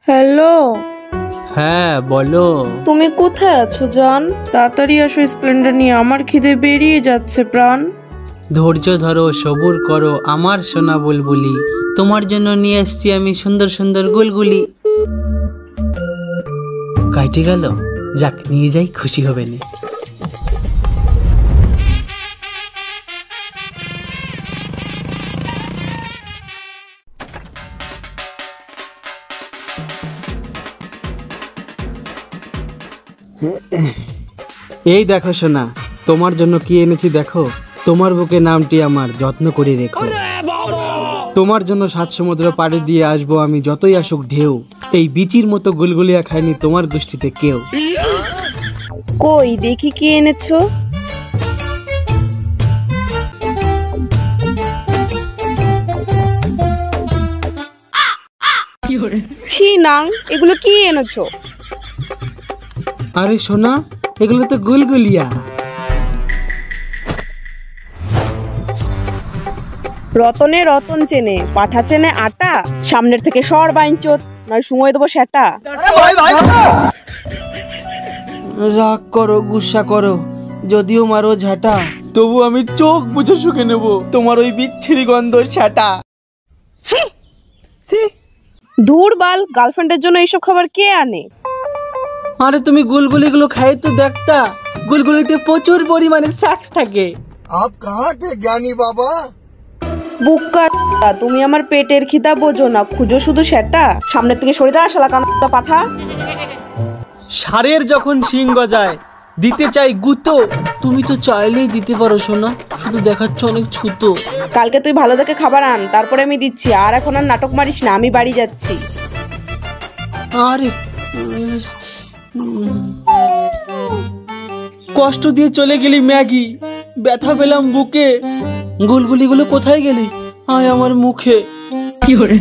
Hello. হ্যাঁ বলো। তুমি কোথায় আছো জান? তাড়াতাড়ি আসো, স্প্লেন্ডার নিয়ে, আমার খিদে বেরিয়ে যাচ্ছে প্রাণ। ধৈর্য ধরো, সবুর করো আমার সোনা বুলবুলি, তোমার জন্য নিয়ে এসেছি আমি সুন্দর সুন্দর গুলগুলি। কাইটে গেল, যাক নিয়ে যাই, খুশি হবে না। এই দেখো সোনা, তোমার জন্য কি এনেছি দেখো। তোমার বুকে নামটি আমার, যত্ন করে রেখো। তোমার জন্য 7 সমুদ্র পাড়ি দিয়ে আসবো আমি, যতই আসুক ঢেউ। এই বিচির মতো গুলগুলিয়া খায়নি তোমার গোষ্ঠীতে কেউ। কই দেখি কি এনেছো। ছি নাং, এগুলো কি এনেছো? আরে সোনা, এগুলো তো গুলগুলিয়া। রতনে রতন চেনে, পাঠা চেনে আটা। সামনের থেকে সর বাইঞ্চোত, নয় সময় দেবো সেটা। রাগ করো, গুসা করো, যদিও মারো ঝাঁটা, তবু আমি চোখ বুঝে শুকে নেব তোমার ওই বিচ্ছিরি গন্ধ ছাটা। ধুর বাল, গার্লফ্রেন্ডের জন্য এইসব খাবার কে আনে? আরে তুমি গুলগুলিগুলো খাই তো দেখতা, গুলগুলিতে প্রচুর পরিমাণে সেক্স থাকে। आप कहाँ के ज्ञानी बाबा? বুক্কা, তুমি আমার পেটের খিদা বোঝো না, খুঁজো শুধু সেটা। সামনের থেকে সরে যা শালা কানা পাঠা। ষাঁড়ের যখন শিং গজায়, দিতে চাই গুতো, তুমি তো চাইলেই দিতে পারো সোনা, শুধু দেখাচ্ছ অনেক ছুতো। কালকে তুই ভালো দেখে খাবার আন, তারপরে আমি দিচ্ছি। আর এখন আর নাটক মারিস না, আমি বাড়ি যাচ্ছি। আরে কষ্ট দিয়ে চলে গেলি ম্যাগি, ব্যথা পেলাম বুকে, গুলগুলিগুলো কোথায় গেলি আয় আমার মুখে। কি করে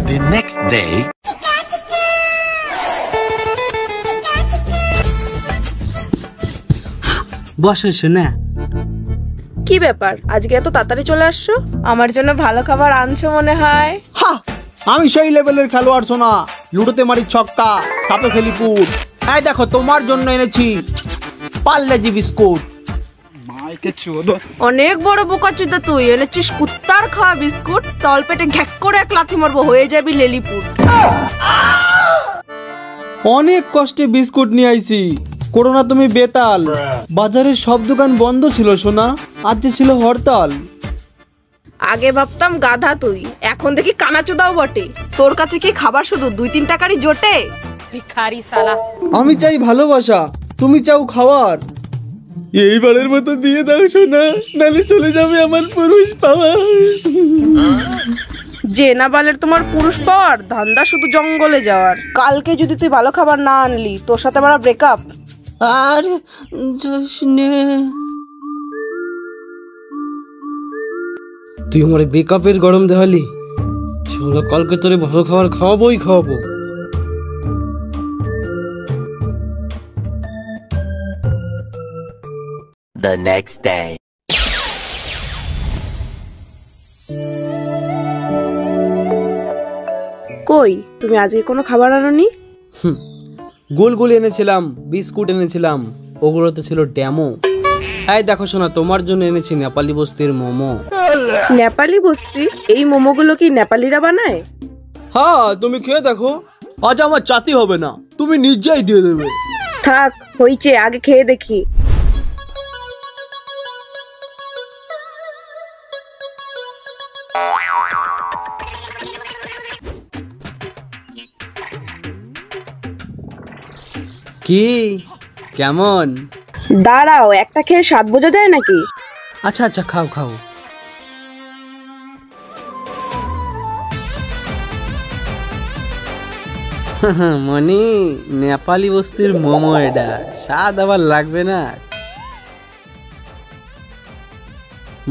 The next day. বসো শোনা। কি ব্যাপার, আজকে এত তাড়াতাড়ি চলে আসছো? আমার জন্য ভালো খাবার আনছো মনে হয়। আমি সেই লেভেলের খেলোয়াড় সোনা, লুডোতে মারি ছক্কা, সাপে ফেলি পুট। এই দেখো তোমার জন্য এনেছি পার্লেজি বিস্কুট। অনেক বড় বোকাচোদা তুই, এনেছিস কুত্তার খাওয়া বিস্কুট। তল পেটে ঘ্যাক করে এক লাথি মারবো, হয়ে যাবি লেলিপুট। অনেক কষ্টে বিস্কুট নিয়ে আইছি, করো না তুমি বেতাল। বাজারের সব দোকান বন্ধ ছিল সোনা, আজ ছিল হরতাল। আগে ভাবতাম গাধা তুই, এখন দেখি কানাচোদাও বটে। তোর কাছে কি খাবার শুধু 2-3 টাকারই জোটে? ভিখারি শালা। আমি চাই ভালোবাসা, তুমি চাও খাবার। এইবারের মতো দিয়ে দাও সোনা, নালে চলে যাবে আমার পুরুষ পাওয়ার। যে না বালের তোমার পুরুষ পাওয়ার ধান্দা, শুধু জঙ্গলে যাওয়ার। কালকে যদি তুই ভালো খাবার না আনলি, তোর সাথে আমার ব্রেকআপ। আর জোসনে, তুই আমার ব্রেকআপের গরম দেখালি। সোনা, কালকে তোরে ভালো খাবার খাওয়াবোই খাওয়াবো। The next day. কই তুমি আজকে কোনো খাবার আনোনি? গোলগুলি এনেছিলাম, বিস্কুট এনেছিলাম, ওগুলো তো ছিল ড্যামো। এই দেখো শোনা, তোমার জন্য এনেছি নেপালি বস্তির মোমো। নেপালি বস্তি? এই মোমোগুলো কি নেপালিরা বানায়? হ্যাঁ, তুমি খেয়ে দেখো, আজ আমার চাতি হবে না, তুমি নিজেই দিয়ে দেবে। থাক হইছে, আগে খেয়ে দেখি। কি কেমন? দাঁড়াও, একটা খেয়ে স্বাদ বোঝা যায় নাকি? আচ্ছা আচ্ছা, খাও খাও। মনি, নেপালি বস্তির মোমো এটা, স্বাদ আবার লাগবে না?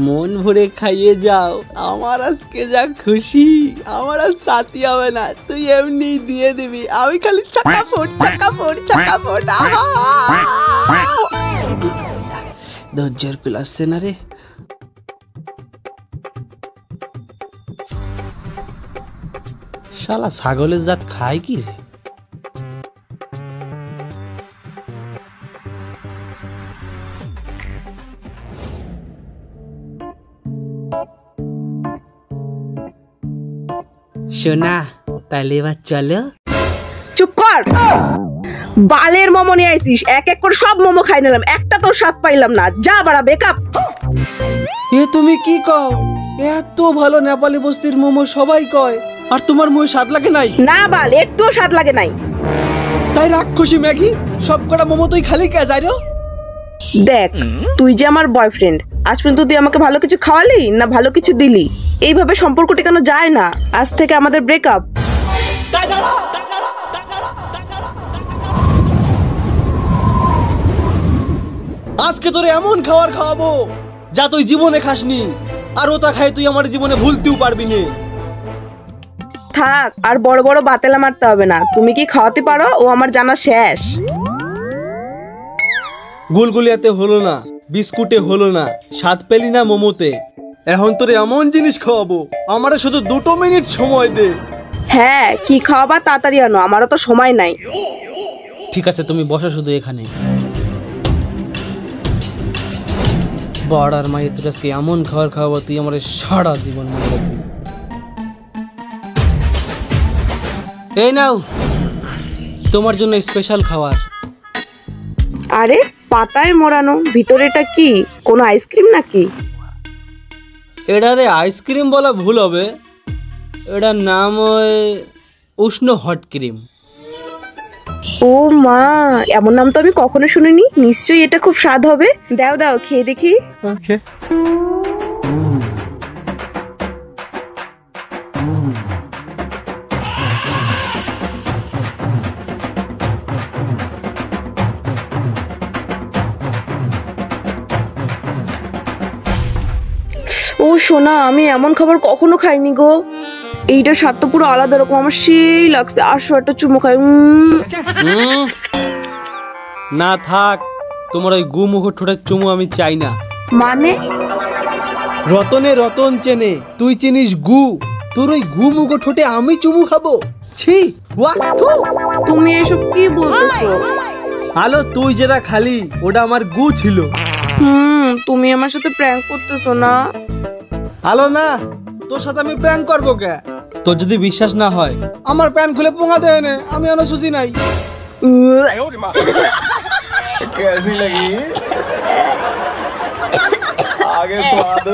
মন ভরে খাইয়ে যাও, আমার আজকে যা খুশি, আমার আর সাথী হবে না, তুই এমনি দিয়ে দিবি, আমি খালি চাকাফোট চাকাফোট চাকাফোট। ধৈর্যের কুল আসছে না রে। শালা ছাগলের জাত খায় কি রে? সোনা তাহলে এবার চলো। চুপ কর, বালের মোমো নিয়ে আইছিস, এক এক করে সব মোমো খাই নিলাম, একটা তো স্বাদ পাইলাম না। যা বাড়া বেকআপ। এ তুমি কি কও? এত ভালো নেপালি বস্তির মোমো সবাই কয়, আর তোমার মুখে স্বাদ লাগে নাই? না বাল, একটুও স্বাদ লাগে নাই। তাই রাক্ষসী ম্যাগি সব কটা মোমো তুই খালি কে যাই রে? দেখ, তুই যে আমার বয়ফ্রেন্ড, আজ পর্যন্ত তুই আমাকে ভালো কিছু খাওয়ালি না ভালো কিছু দিলি? এইভাবে সম্পর্ক টেকানো যায় না। আজ থেকে আমাদের ব্রেকআপ। আজকে তোরে এমন খাবার খাওয়াবো যা তুই জীবনে খাসনি, আর ওটা খাই তুই আমার জীবনে ভুলতেও পারবি না। থাক, আর বড় বড় বাতেলা মারতে হবে না। তুমি কি খাওয়াতে পারো ও আমার জানা শেষ। গুলগুলিয়াতে হলো না, বিস্কুটে হলো না, স্বাদ পেলি না মোমোতে, এখন তোরে এমন জিনিস খাওয়াবো আমারে শুধু 2 মিনিট সময় দে। হ্যাঁ, কি খাওয়াবা তাড়াতাড়ি আনো, আমারও তো সময় নাই। ঠিক আছে, তুমি বসো শুধু এখানে। বড়ার মায়ের তোর আজকে এমন খাবার খাওয়াবো তুই আমার সারা জীবন মনে রাখবি। এই নাও তোমার জন্য স্পেশাল খাবার। আরে পাতায় মোড়ানো, ভিতরে এটা কি, কোনো আইসক্রিম নাকি? এটারে আইসক্রিম বলা ভুল হবে, এটার নাম ওই উষ্ণ হট ক্রিম। ও মা, এমন নাম তো আমি কখনো শুনিনি। নিশ্চয়ই এটা খুব স্বাদ হবে। দাও দাও, খেয়ে দেখি। ও সোনা, আমি এমন খাবার কখনো খাইনি গো। এইটার স্বাদ তো পুরো আলাদা রকম, আমার সেই লাগছে। আসো একটা চুমু খাই। না থাক, তোমার ওই গু মুখ ঠোঁটের চুমু আমি চাই না। মানে? রতনে রতন চেনে, তুই চিনিস গু, তোর ওই গু মুখ ঠোঁটে আমি চুমু খাবো? ছি, ওয়াক্তু। তুমি এসব কি বলতেছো? আলো তুই যেটা খালি ওটা আমার গু ছিল। তুমি আমার সাথে প্র্যাঙ্ক করতেছো না? আলো না, তোর সাথে আমি প্র্যাঙ্ক করবো কে? তোর যদি বিশ্বাস না হয় আমার প্যান খুলে পোঙা দেয় না, আমি অনুসূচি নাই। कैसी लगी? आगे स्वाद